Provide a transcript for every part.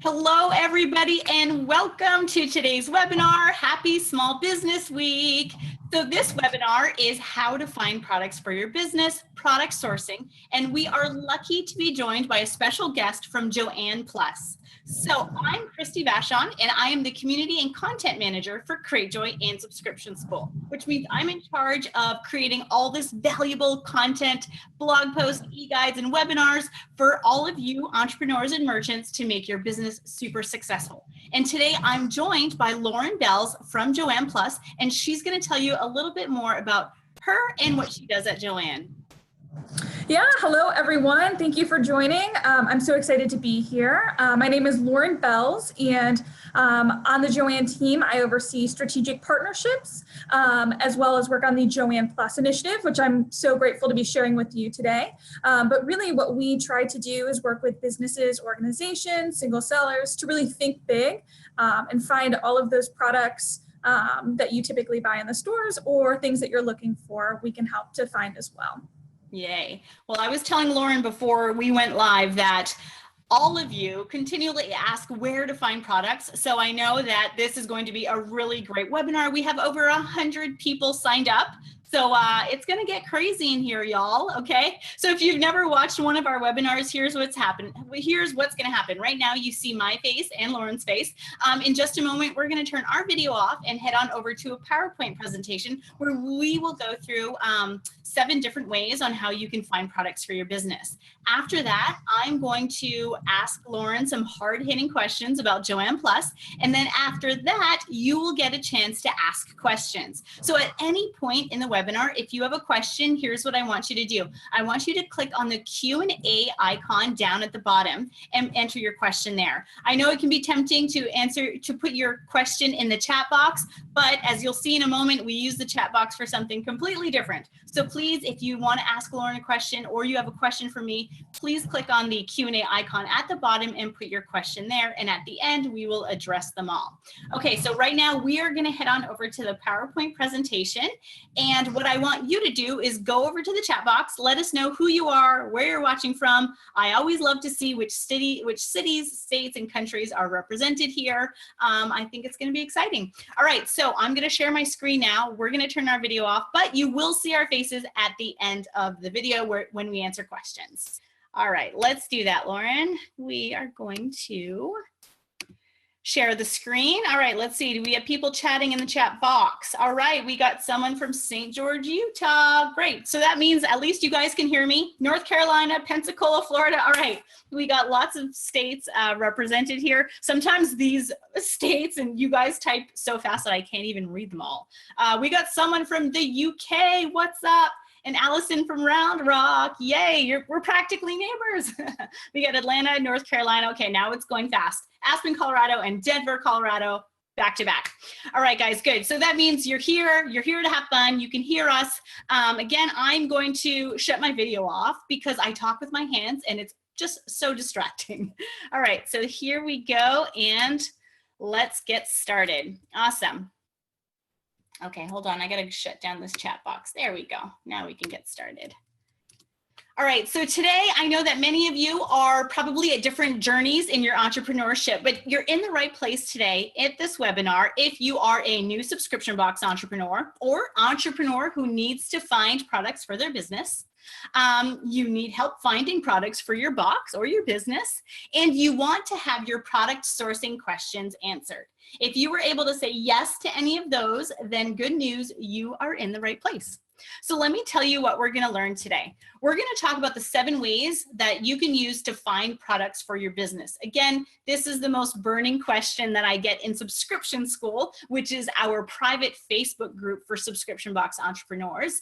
Hello, everybody, and welcome to today's webinar. Happy Small Business Week. So this webinar is how to find products for your business, product sourcing, and we are lucky to be joined by a special guest from Joann Plus. So I'm Christy Vachon, and I am the Community and Content Manager for CreateJoy and Subscription School, which means I'm in charge of creating all this valuable content, blog posts, e-guides, and webinars for all of you entrepreneurs and merchants to make your business super successful. And today I'm joined by Lauren Bells from Joann Plus, and she's going to tell you a little bit more about her and what she does at Joann. Yeah, hello everyone. Thank you for joining. I'm so excited to be here. My name is Lauren Bells, and on the Joann team, I oversee strategic partnerships, as well as work on the Joann Plus initiative, which I'm so grateful to be sharing with you today. But really what we try to do is work with businesses, organizations, single sellers to really think big and find all of those products that you typically buy in the stores or things that you're looking for, we can help to find as well. Yay. Well, I was telling Lauren before we went live that all of you continually ask where to find products. So I know that this is going to be a really great webinar. We have over 100 people signed up. So it's going to get crazy in here, y'all. Okay. So if you've never watched one of our webinars, here's what's happened. Here's what's going to happen. Right now, you see my face and Lauren's face. In just a moment, we're going to turn our video off and head on over to a PowerPoint presentation where we will go through 7 different ways on how you can find products for your business. After that, I'm going to ask Lauren some hard-hitting questions about Joann Plus. And then after that, you will get a chance to ask questions. So at any point in the webinar, if you have a question, here's what I want you to do. I want you to click on the Q&A icon down at the bottom and enter your question there. I know it can be tempting to put your question in the chat box, but as you'll see in a moment, we use the chat box for something completely different. So please, if you want to ask Lauren a question or you have a question for me, please click on the Q&A icon at the bottom and put your question there. And at the end, we will address them all. Okay, so right now we are going to head on over to the PowerPoint presentation. And what I want you to do is go over to the chat box, let us know who you are, where you're watching from. I always love to see which cities, states, and countries are represented here. I think it's going to be exciting. All right, so I'm going to share my screen now. We're going to turn our video off, but you will see our faces at the end of the video when we answer questions. All right, let's do that, Lauren. We are going to share the screen. All right, let's see. Do we have people chatting in the chat box? All right, we got someone from St. George, Utah. Great. So that means at least you guys can hear me. North Carolina, Pensacola, Florida. All right, we got lots of states represented here. Sometimes these states, and you guys type so fast that I can't even read them all. We got someone from the UK. What's up? And Allison from Round Rock, yay, we're practically neighbors. We got Atlanta, North Carolina. Okay, now it's going fast. Aspen, Colorado, and Denver, Colorado, back to back. All right, guys, good. So that means you're here to have fun. You can hear us. Again, I'm going to shut my video off because I talk with my hands and it's just so distracting. All right, so here we go and let's get started. Awesome. Okay, hold on. I got to shut down this chat box. There we go. Now we can get started. All right, so today I know that many of you are probably at different journeys in your entrepreneurship, but you're in the right place today at this webinar if you are a new subscription box entrepreneur or entrepreneur who needs to find products for their business. You need help finding products for your box or your business, and you want to have your product sourcing questions answered. If you were able to say yes to any of those, then good news, you are in the right place. So let me tell you what we're going to learn today. We're going to talk about the 7 ways that you can use to find products for your business. Again, this is the most burning question that I get in Subscription School, which is our private Facebook group for subscription box entrepreneurs.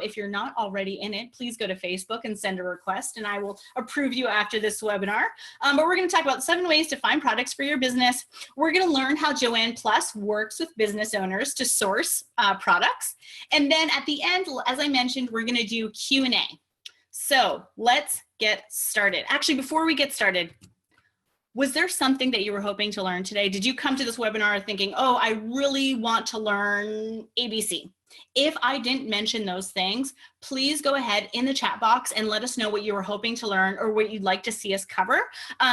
If you're not already in it, please go to Facebook and send a request, and I will approve you after this webinar. But we're going to talk about 7 ways to find products for your business. We're going to learn how Joann Plus works with business owners to source products. And then at the end, as I mentioned, we're going to do Q&A. So let's get started. Actually, before we get started, was there something that you were hoping to learn today? Did you come to this webinar thinking, oh, I really want to learn ABC? If I didn't mention those things, please go ahead in the chat box and let us know what you were hoping to learn or what you'd like to see us cover,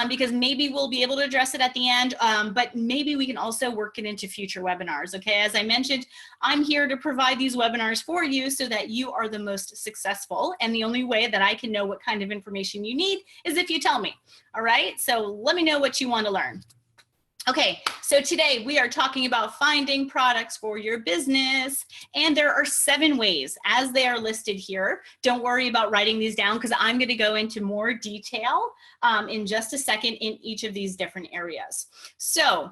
because maybe we'll be able to address it at the end, but maybe we can also work it into future webinars, okay? As I mentioned, I'm here to provide these webinars for you so that you are the most successful, and the only way that I can know what kind of information you need is if you tell me, all right? So let me know what you want to learn. Okay, so today we are talking about finding products for your business, and there are 7 ways as they are listed here. Don't worry about writing these down because I'm going to go into more detail in just a second in each of these different areas. So,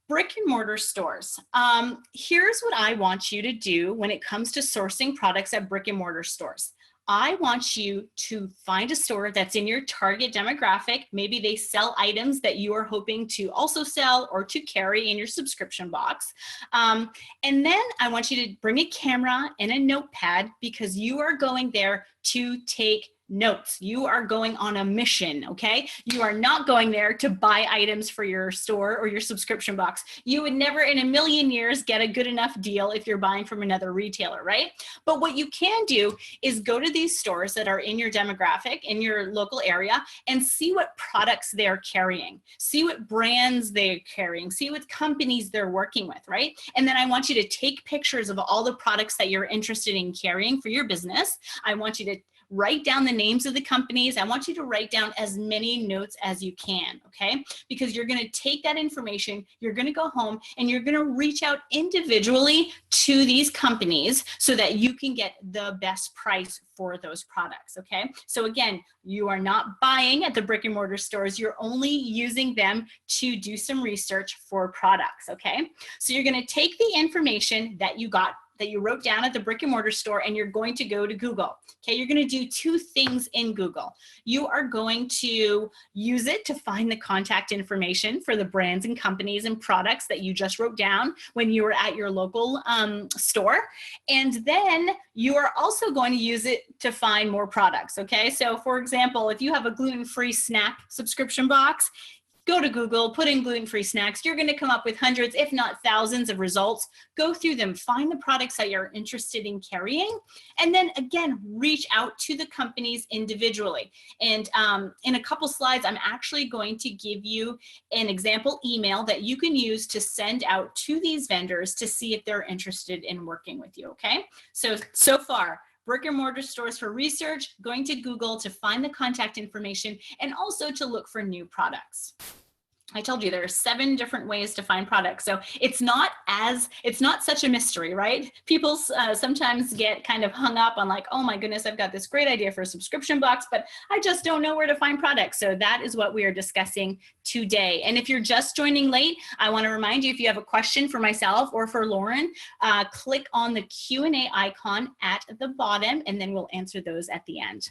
brick and mortar stores. Here's what I want you to do when it comes to sourcing products at brick and mortar stores. I want you to find a store that's in your target demographic. Maybe they sell items that you are hoping to also sell or to carry in your subscription box. And then I want you to bring a camera and a notepad because you are going there to take notes. You are going on a mission, okay? You are not going there to buy items for your store or your subscription box. You would never in a million years get a good enough deal if you're buying from another retailer, right? But what you can do is go to these stores that are in your demographic, in your local area, and see what products they're carrying. See what brands they're carrying. See what companies they're working with, right? And then I want you to take pictures of all the products that you're interested in carrying for your business. I want you to write down the names of the companies. I want you to write down as many notes as you can, okay? Because you're going to take that information, you're going to go home, and you're going to reach out individually to these companies so that you can get the best price for those products, okay? So again, you are not buying at the brick and mortar stores. You're only using them to do some research for products, okay? So you're going to take the information that you got, that you wrote down at the brick and mortar store, and you're going to go to Google. Okay, you're going to do 2 things in Google. You are going to use it to find the contact information for the brands and companies and products that you just wrote down when you were at your local store. And then you are also going to use it to find more products. Okay, so for example, if you have a gluten-free snack subscription box, go to Google, put in gluten-free snacks. You're going to come up with hundreds, if not thousands of results. Go through them, find the products that you're interested in carrying, and then again, reach out to the companies individually. And in a couple slides, I'm actually going to give you an example email that you can use to send out to these vendors to see if they're interested in working with you, okay? So far, brick and mortar stores for research, going to Google to find the contact information, and also to look for new products. I told you there are 7 different ways to find products. So it's not such a mystery, right? People sometimes get kind of hung up on like, oh my goodness, I've got this great idea for a subscription box, but I just don't know where to find products. So that is what we are discussing today. And if you're just joining late, I want to remind you, if you have a question for myself or for Lauren, click on the Q&A icon at the bottom, and then we'll answer those at the end.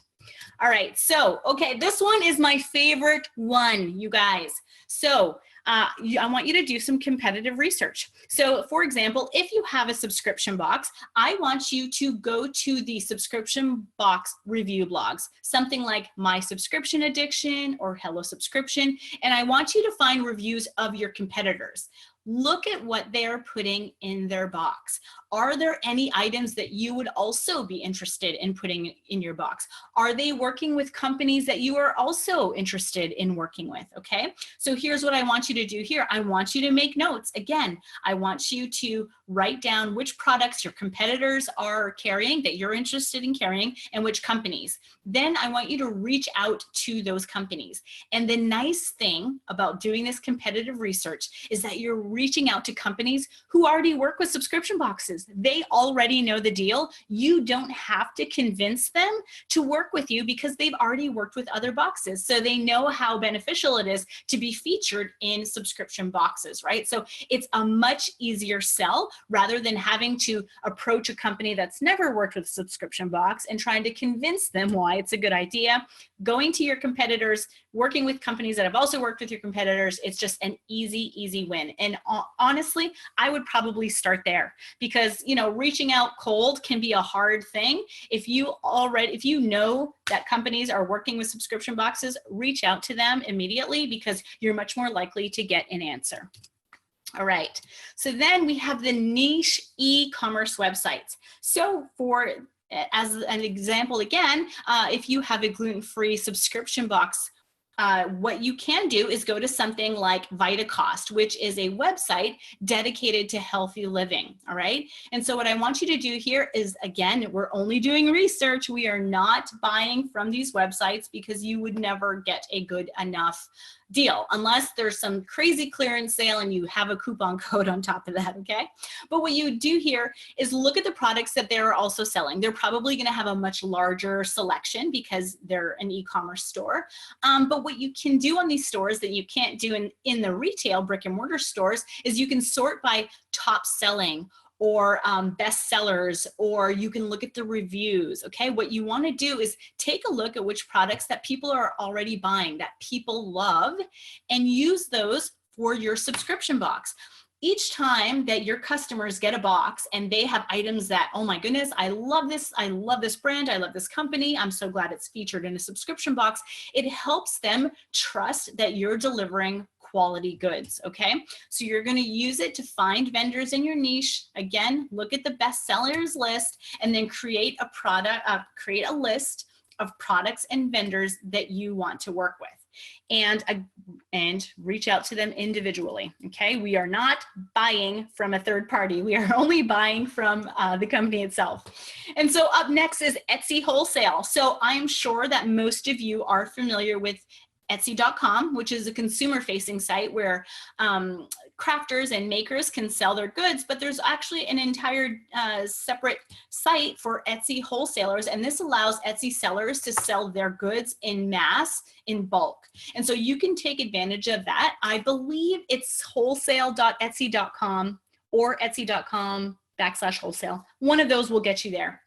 All right, so, okay, this one is my favorite one, you guys. So I want you to do some competitive research. So for example, if you have a subscription box, I want you to go to the subscription box review blogs, something like My Subscription Addiction or Hello Subscription, and I want you to find reviews of your competitors. Look at what they're putting in their box. Are there any items that you would also be interested in putting in your box? Are they working with companies that you are also interested in working with? Okay, so here's what I want you to do here. I want you to make notes. Again, I want you to write down which products your competitors are carrying that you're interested in carrying and which companies. Then I want you to reach out to those companies. And the nice thing about doing this competitive research is that you're reaching out to companies who already work with subscription boxes. They already know the deal. You don't have to convince them to work with you because they've already worked with other boxes. So they know how beneficial it is to be featured in subscription boxes, right? So it's a much easier sell rather than having to approach a company that's never worked with a subscription box and trying to convince them why it's a good idea. Going to your competitors, working with companies that have also worked with your competitors, it's just an easy win. And honestly, I would probably start there because, you know, reaching out cold can be a hard thing. If you know that companies are working with subscription boxes, reach out to them immediately because you're much more likely to get an answer. All right, so then we have the niche e-commerce websites. So as an example again, if you have a gluten-free subscription box, what you can do is go to something like VitaCost, which is a website dedicated to healthy living, all right? And so what I want you to do here is, again, we're only doing research. We are not buying from these websites because you would never get a good enough deal unless there's some crazy clearance sale and you have a coupon code on top of that, okay? But what you do here is look at the products that they're also selling. They're probably going to have a much larger selection because they're an e-commerce store. But what you can do on these stores that you can't do in the retail brick and mortar stores is you can sort by top selling or best sellers, or you can look at the reviews, okay? What you wanna do is take a look at which products that people are already buying, that people love, and use those for your subscription box. Each time that your customers get a box and they have items that, oh my goodness, I love this brand, I love this company, I'm so glad it's featured in a subscription box, it helps them trust that you're delivering quality goods, okay? So you're gonna use it to find vendors in your niche. Again, look at the best sellers list and then create a list of products and vendors that you want to work with. And reach out to them individually, okay? We are not buying from a third party. We are only buying from the company itself. And so up next is Etsy Wholesale. So I'm sure that most of you are familiar with Etsy.com, which is a consumer-facing site where crafters and makers can sell their goods, but there's actually an entire separate site for Etsy wholesalers, and this allows Etsy sellers to sell their goods in mass, in bulk. And so you can take advantage of that. I believe it's wholesale.etsy.com or etsy.com/wholesale. One of those will get you there.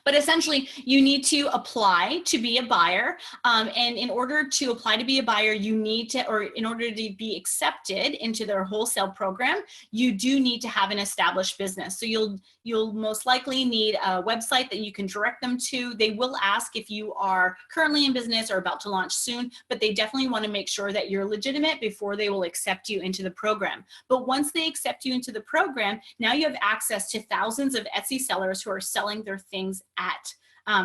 But essentially, you need to apply to be a buyer. And in order to apply to be a buyer, you need to, or in order to be accepted into their wholesale program, you do need to have an established business. So you'll most likely need a website that you can direct them to. They will ask if you are currently in business or about to launch soon, but they definitely want to make sure that you're legitimate before they will accept you into the program. But once they accept you into the program, now you have access to thousands of Etsy sellers who are selling their things at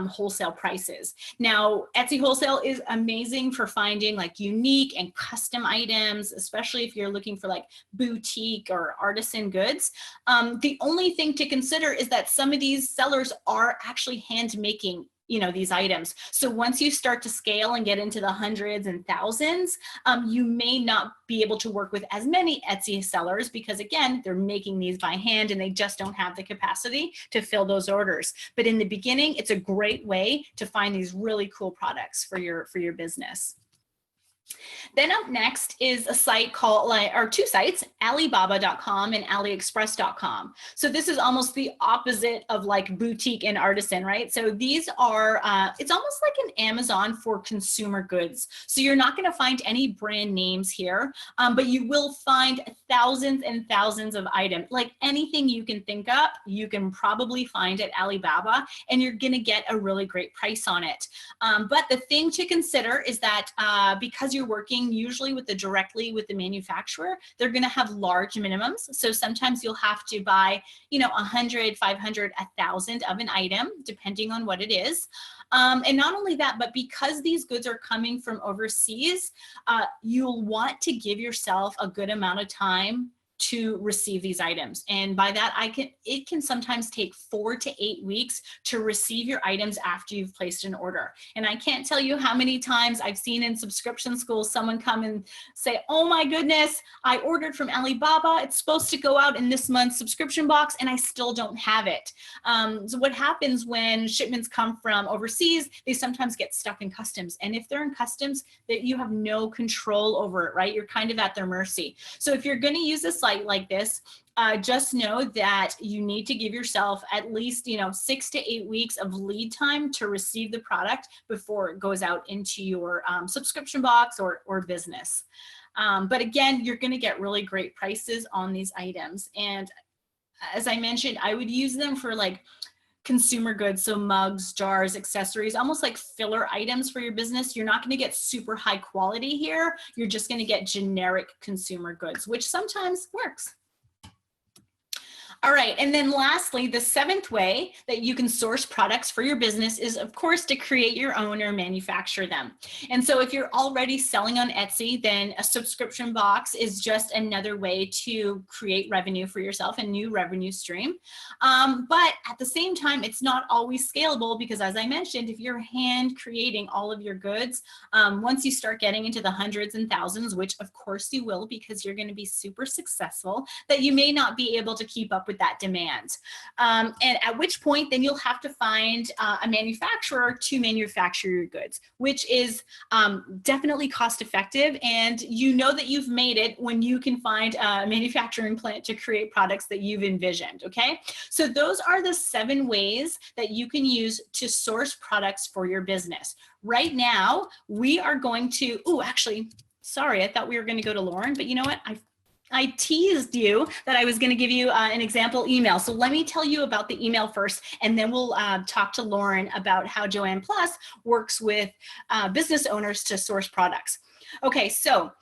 wholesale prices. Now, Etsy Wholesale is amazing for finding like unique and custom items, especially if you're looking for like boutique or artisan goods. The only thing to consider is that some of these sellers are actually hand making these items. So once you start to scale and get into the hundreds and thousands, you may not be able to work with as many Etsy sellers because again, they're making these by hand and they just don't have the capacity to fill those orders. But in the beginning, it's a great way to find these really cool products for your business. Then up next is a site called, or two sites, Alibaba.com and AliExpress.com. So this is almost the opposite of like boutique and artisan, right? So these are, it's almost like an Amazon for consumer goods. So you're not going to find any brand names here, but you will find thousands and thousands of items. Like anything you can think of, you can probably find at Alibaba, and you're going to get a really great price on it. But the thing to consider is that because you're working usually directly with the manufacturer, they're going to have large minimums. So sometimes you'll have to buy, 100, 500, 1,000 of an item, depending on what it is. And not only that, but because these goods are coming from overseas, you'll want to give yourself a good amount of time to receive these items. And by that, it can sometimes take 4 to 8 weeks to receive your items after you've placed an order. And I can't tell you how many times I've seen in subscription schools, someone come and say, oh my goodness, I ordered from Alibaba. It's supposed to go out in this month's subscription box and I still don't have it. So what happens when shipments come from overseas, they sometimes get stuck in customs. And if they're in customs, that you have no control over it, right? You're kind of at their mercy. So if you're going to use a site like this, just know that you need to give yourself at least 6 to 8 weeks of lead time to receive the product before it goes out into your subscription box or business. But again, you're going to get really great prices on these items. And as I mentioned, I would use them for like consumer goods, so mugs, jars, accessories, almost like filler items for your business. You're not going to get super high quality here. You're just going to get generic consumer goods, which sometimes works. All right, and then lastly, the seventh way that you can source products for your business is, of course, to create your own or manufacture them. And so if you're already selling on Etsy, then a subscription box is just another way to create revenue for yourself, a new revenue stream. But at the same time, it's not always scalable because, as I mentioned, if you're hand creating all of your goods, once you start getting into the hundreds and thousands, which of course you will because you're going to be super successful, that you may not be able to keep up with that demand. And at which point then you'll have to find a manufacturer to manufacture your goods, which is definitely cost effective. And you know that you've made it when you can find a manufacturing plant to create products that you've envisioned, okay? So those are the 7 ways that you can use to source products for your business. Right now, we are going to, actually, sorry, I thought we were going to go to Lauren, but you know what? I teased you that I was going to give you an example email. So let me tell you about the email first, and then we'll talk to Lauren about how Joann Plus works with business owners to source products. Okay, so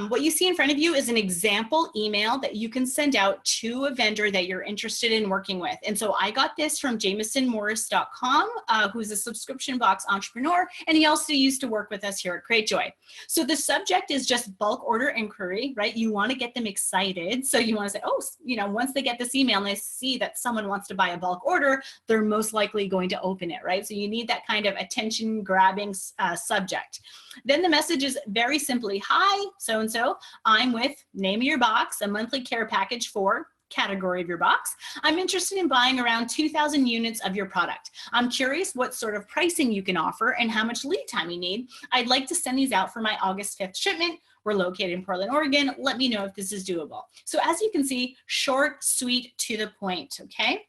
what you see in front of you is an example email that you can send out to a vendor that you're interested in working with. And so I got this from JamesonMorris.com, who's a subscription box entrepreneur, and he also used to work with us here at Create Joy. So the subject is just bulk order inquiry, right? You want to get them excited. So you want to say, oh, once they get this email and they see that someone wants to buy a bulk order, they're most likely going to open it, right? So you need that kind of attention grabbing subject. Then the message is very simply, hi, so-and-so, I'm with name of your box, a monthly care package for category of your box. I'm interested in buying around 2,000 units of your product. I'm curious what sort of pricing you can offer and how much lead time you need. I'd like to send these out for my August 5th shipment. We're located in Portland, Oregon. Let me know if this is doable. So as you can see, short, sweet, to the point, okay?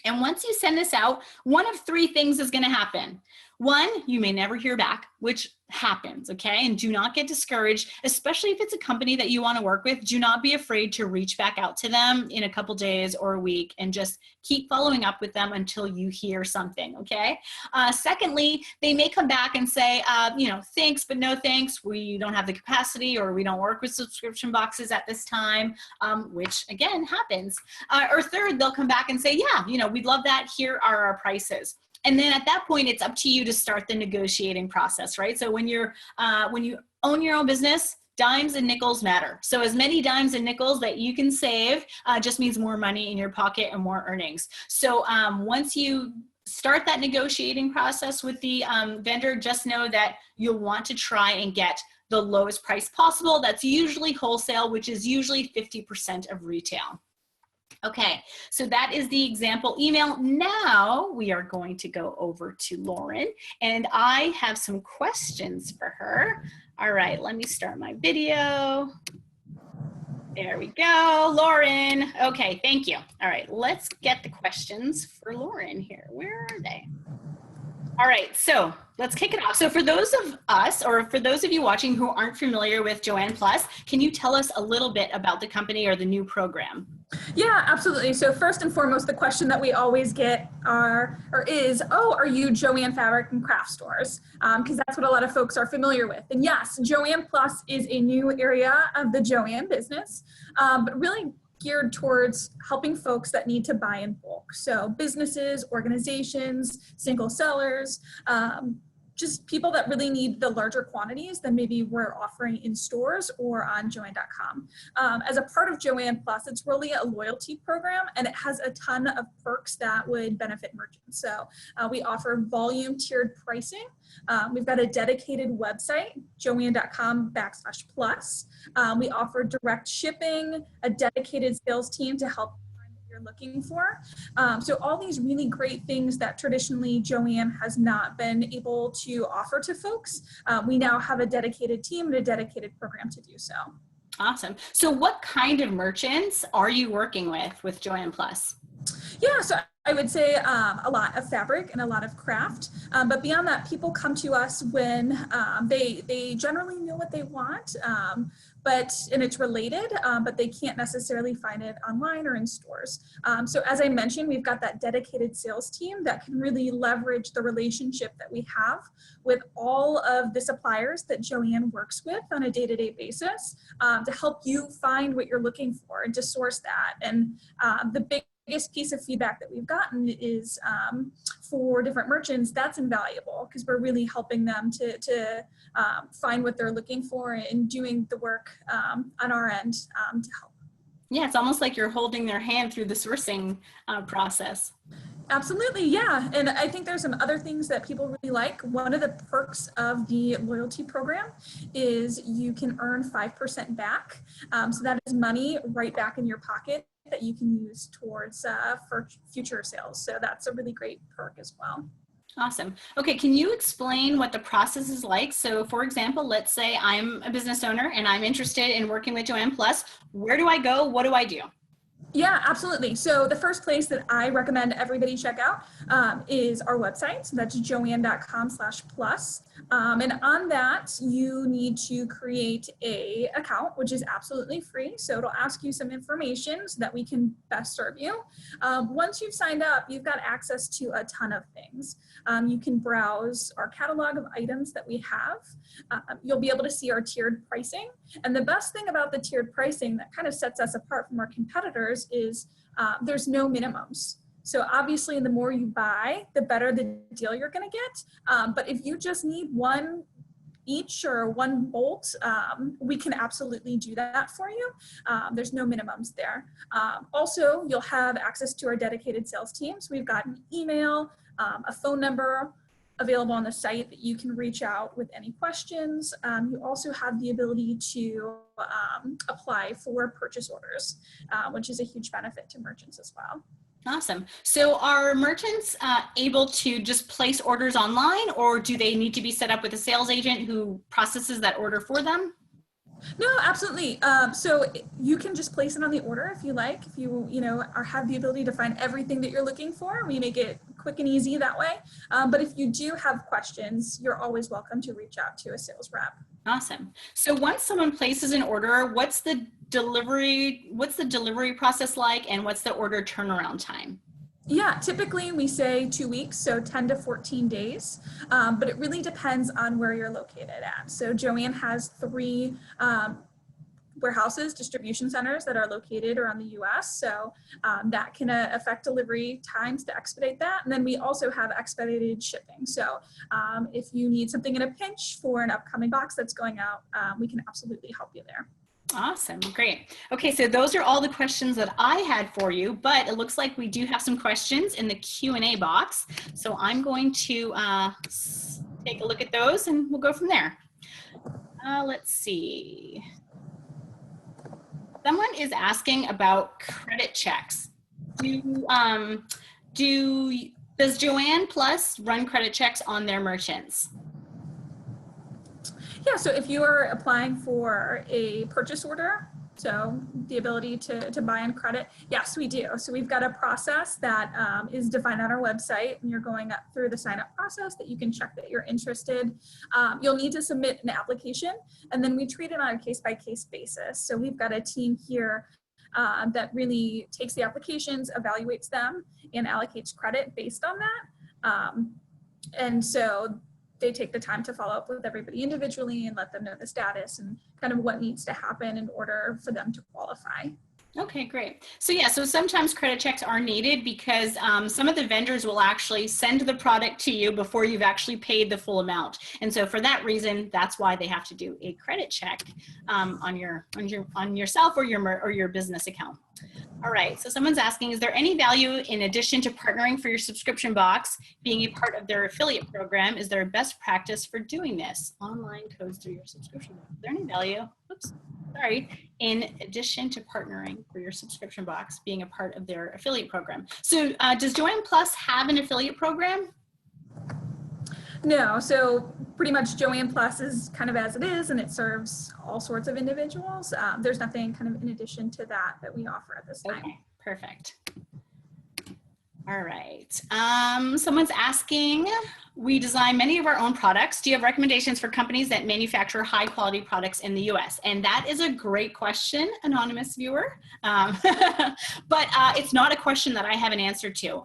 And once you send this out, one of 3 things is going to happen. 1, you may never hear back, which happens, okay? And do not get discouraged, especially if it's a company that you want to work with. Do not be afraid to reach back out to them in a couple days or a week and just keep following up with them until you hear something, okay? Secondly, they may come back and say, thanks, but no thanks. We don't have the capacity, or we don't work with subscription boxes at this time, which again happens. Or third, they'll come back and say, yeah, we'd love that. Here are our prices. And then at that point, it's up to you to start the negotiating process, right? So when you own your own business, dimes and nickels matter. So as many dimes and nickels that you can save just means more money in your pocket and more earnings. So once you start that negotiating process with the vendor, just know that you'll want to try and get the lowest price possible. That's usually wholesale, which is usually 50% of retail. Okay, so that is the example email. Now we are going to go over to Lauren, and I have some questions for her. All right, let me start my video. There we go, Lauren. Okay, thank you. All right, let's get the questions for Lauren here. Where are they? All right, so let's kick it off. So for those of us, or for those of you watching who aren't familiar with Joann Plus, can you tell us a little bit about the company or the new program? Yeah, absolutely. So first and foremost, the question that we always get is, are you Joann Fabric and Craft Stores? Because that's what a lot of folks are familiar with. And yes, Joann Plus is a new area of the Joann business, but really geared towards helping folks that need to buy in bulk. So businesses, organizations, single sellers, just people that really need the larger quantities than maybe we're offering in stores or on Joann.com. As a part of Joann Plus, it's really a loyalty program, and it has a ton of perks that would benefit merchants. So we offer volume tiered pricing. We've got a dedicated website, Joann.com/plus. We offer direct shipping, a dedicated sales team to help you're looking for. So all these really great things that traditionally Joann has not been able to offer to folks, we now have a dedicated team and a dedicated program to do so. Awesome. So what kind of merchants are you working with Joann Plus? Yeah, so I would say a lot of fabric and a lot of craft, but beyond that, people come to us when they generally know what they want. and it's related, but they can't necessarily find it online or in stores. So as I mentioned, we've got that dedicated sales team that can really leverage the relationship that we have with all of the suppliers that Joann works with on a day-to-day basis to help you find what you're looking for and to source that. And the biggest piece of feedback that we've gotten is for different merchants, that's invaluable because we're really helping them to find what they're looking for and doing the work on our end to help. Yeah, it's almost like you're holding their hand through the sourcing process. Absolutely, yeah. And I think there's some other things that people really like. One of the perks of the loyalty program is you can earn 5% back. So that is money right back in your pocket that you can use towards for future sales. So that's a really great perk as well. Awesome. Okay, can you explain what the process is like? So for example, let's say I'm a business owner and I'm interested in working with Joann Plus. Where do I go? What do I do? Yeah, absolutely. So the first place that I recommend everybody check out is our website. So that's joann.com/plus. And on that, you need to create a account, which is absolutely free. So it'll ask you some information so that we can best serve you. Once you've signed up, you've got access to a ton of things. You can browse our catalog of items that we have. You'll be able to see our tiered pricing. And the best thing about the tiered pricing that kind of sets us apart from our competitors is there's no minimums. So obviously the more you buy, the better the deal you're going to get. But if you just need one each or one bolt, we can absolutely do that for you. There's no minimums there. Also, you'll have access to our dedicated sales team. So we've got an email, a phone number available on the site that you can reach out with any questions. You also have the ability to apply for purchase orders, which is a huge benefit to merchants as well. Awesome. So are merchants able to just place orders online, or do they need to be set up with a sales agent who processes that order for them? No, absolutely. So you can just place it on the order if you like. If you have the ability to find everything that you're looking for, we make it quick and easy that way. But if you do have questions, you're always welcome to reach out to a sales rep. Awesome. So once someone places an order, what's the delivery process like, and what's the order turnaround time? Yeah, typically we say 2 weeks, so 10 to 14 days, but it really depends on where you're located at. So Joann has 3 warehouses, distribution centers that are located around the US. So that can affect delivery times to expedite that. And then we also have expedited shipping. So if you need something in a pinch for an upcoming box that's going out, we can absolutely help you there. Awesome. Great. Okay. So those are all the questions that I had for you, but it looks like we do have some questions in the Q&A box. So I'm going to take a look at those and we'll go from there. Let's see. Someone is asking about credit checks. Does Joann Plus run credit checks on their merchants? Yeah, so if you are applying for a purchase order, so the ability to buy on credit, yes, we do. So we've got a process that is defined on our website, and you're going up through the sign-up process that you can check that you're interested. You'll need to submit an application, and then we treat it on a case-by-case basis. So we've got a team here that really takes the applications, evaluates them, and allocates credit based on that. And so they take the time to follow up with everybody individually and let them know the status and kind of what needs to happen in order for them to qualify. Okay, great. So yeah, so sometimes credit checks are needed because some of the vendors will actually send the product to you before you've actually paid the full amount. And so for that reason, that's why they have to do a credit check on yourself or your business account. All right, so someone's asking, is there any value in addition to partnering for your subscription box, being a part of their affiliate program? Is there a best practice for doing this? Online codes through your subscription box. Is there any value? Oops, sorry. In addition to partnering for your subscription box, being a part of their affiliate program. So does Joann Plus have an affiliate program? No, so pretty much Joann Plus is kind of as it is, and it serves all sorts of individuals. There's nothing kind of in addition to that we offer at this time. Okay, perfect. All right. Someone's asking, We design many of our own products. Do you have recommendations for companies that manufacture high quality products in the US? And that is a great question, anonymous viewer. But it's not a question that I have an answer to.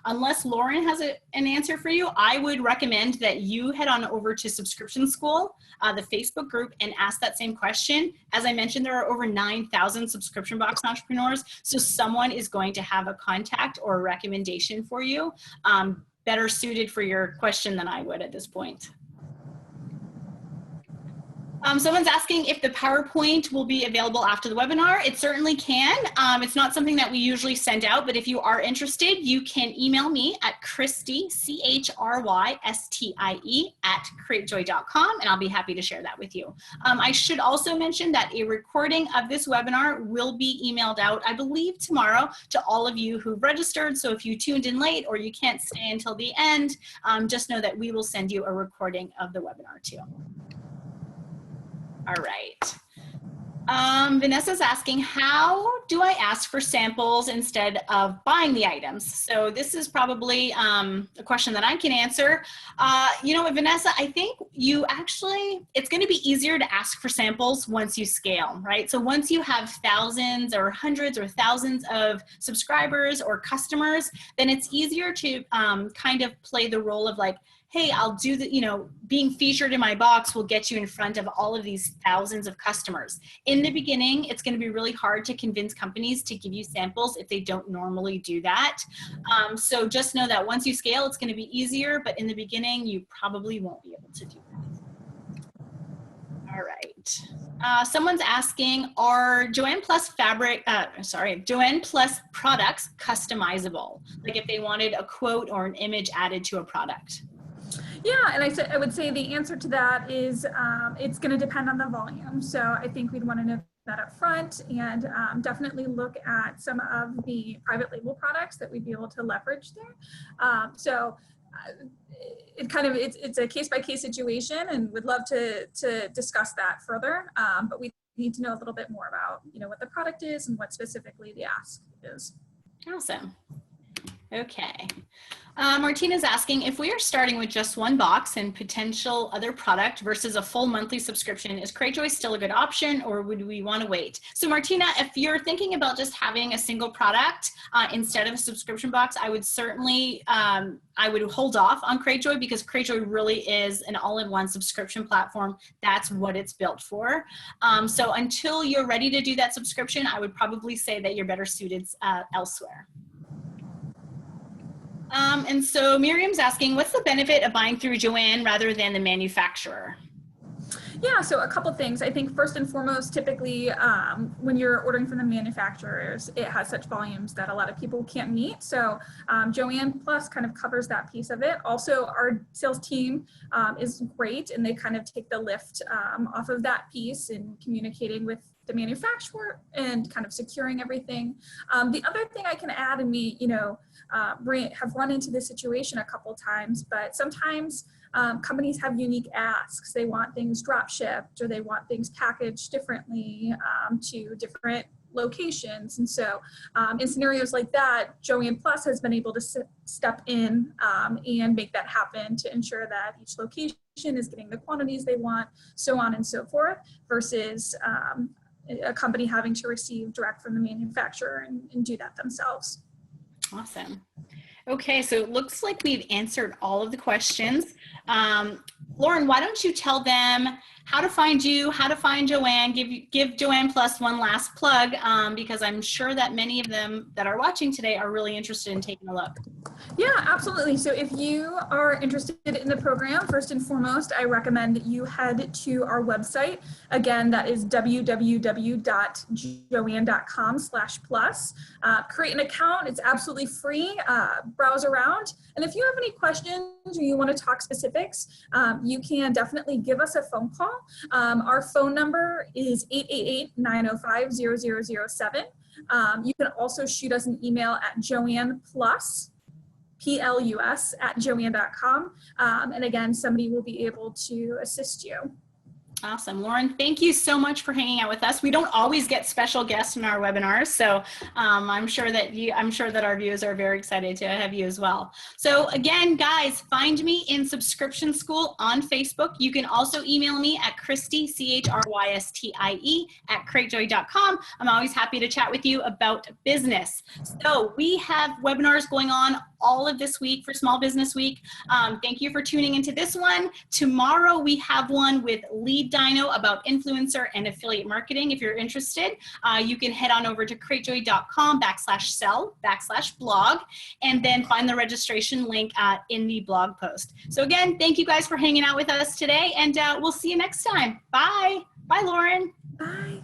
Unless Lauren has an answer for you, I would recommend that you head on over to Subscription School, the Facebook group, and ask that same question. As I mentioned, there are over 9,000 subscription box entrepreneurs. So someone is going to have a contact or a recommendation for you. Better suited for your question than I would at this point. Someone's asking if the PowerPoint will be available after the webinar. It certainly can. It's not something that we usually send out, but if you are interested, you can email me at Christy, CHRYSTIE @createjoy.com, and I'll be happy to share that with you. I should also mention that a recording of this webinar will be emailed out, I believe, tomorrow to all of you who registered. So if you tuned in late or you can't stay until the end, just know that we will send you a recording of the webinar too. All right. Vanessa's asking, how do I ask for samples instead of buying the items? So this is probably a question that I can answer. You know what, Vanessa, I think it's going to be easier to ask for samples once you scale, right? So once you have thousands or hundreds or thousands of subscribers or customers, then it's easier to kind of play the role of like, hey, I'll do the, being featured in my box will get you in front of all of these thousands of customers. In the beginning, it's going to be really hard to convince companies to give you samples if they don't normally do that. So just know that once you scale, it's going to be easier, but in the beginning, you probably won't be able to do that. All right. Someone's asking, are Joann Plus Joann Plus products customizable? Like if they wanted a quote or an image added to a product? Yeah, and I would say the answer to that is it's going to depend on the volume. So I think we'd want to know that up front, and definitely look at some of the private label products that we'd be able to leverage there. It's a case-by-case situation, and would love to discuss that further. But we need to know a little bit more about what the product is and what specifically the ask is. Awesome. Okay. Martina's asking, if we are starting with just one box and potential other product versus a full monthly subscription, is CreateJoy still a good option, or would we want to wait? So Martina, if you're thinking about just having a single product instead of a subscription box, I would certainly, I would hold off on CreateJoy, because CreateJoy really is an all-in-one subscription platform. That's what it's built for. So until you're ready to do that subscription, I would probably say that you're better suited elsewhere. And so Miriam's asking, what's the benefit of buying through Joann rather than the manufacturer? Yeah, so a couple things. I think first and foremost, typically when you're ordering from the manufacturers, it has such volumes that a lot of people can't meet. So Joann Plus kind of covers that piece of it. Also, our sales team is great, and they kind of take the lift off of that piece in communicating with the manufacturer and kind of securing everything. The other thing I can add, and we have run into this situation a couple times, but sometimes companies have unique asks. They want things drop shipped, or they want things packaged differently to different locations. And so in scenarios like that, Joann Plus has been able to step in and make that happen to ensure that each location is getting the quantities they want, so on and so forth, versus a company having to receive direct from the manufacturer and do that themselves. Awesome. Okay, so it looks like we've answered all of the questions. Lauren, why don't you tell them how to find you, how to find Joann, give Joann Plus one last plug, because I'm sure that many of them that are watching today are really interested in taking a look. Yeah, absolutely. So if you are interested in the program, first and foremost, I recommend that you head to our website. Again, that is www.joann.com/plus. Create an account. It's absolutely free. Browse around. And if you have any questions or you want to talk specifics, you can definitely give us a phone call. Our phone number is 888-905-0007. You can also shoot us an email at joannplus, PLUS @joann.com. And again, somebody will be able to assist you. Awesome. Lauren, thank you so much for hanging out with us. We don't always get special guests in our webinars, so I'm sure that our viewers are very excited to have you as well. So again, guys, find me in Subscription School on Facebook. You can also email me at Christie, CHRYSTIE, @cratejoy.com. I'm always happy to chat with you about business. So we have webinars going on all of this week for Small Business Week. Thank you for tuning into this one. Tomorrow we have one with Lead Dino about influencer and affiliate marketing. If you're interested, you can head on over to cratejoy.com/sell/blog and then find the registration link in the blog post. So again, thank you guys for hanging out with us today, and we'll see you next time. Bye. Bye, Lauren. Bye.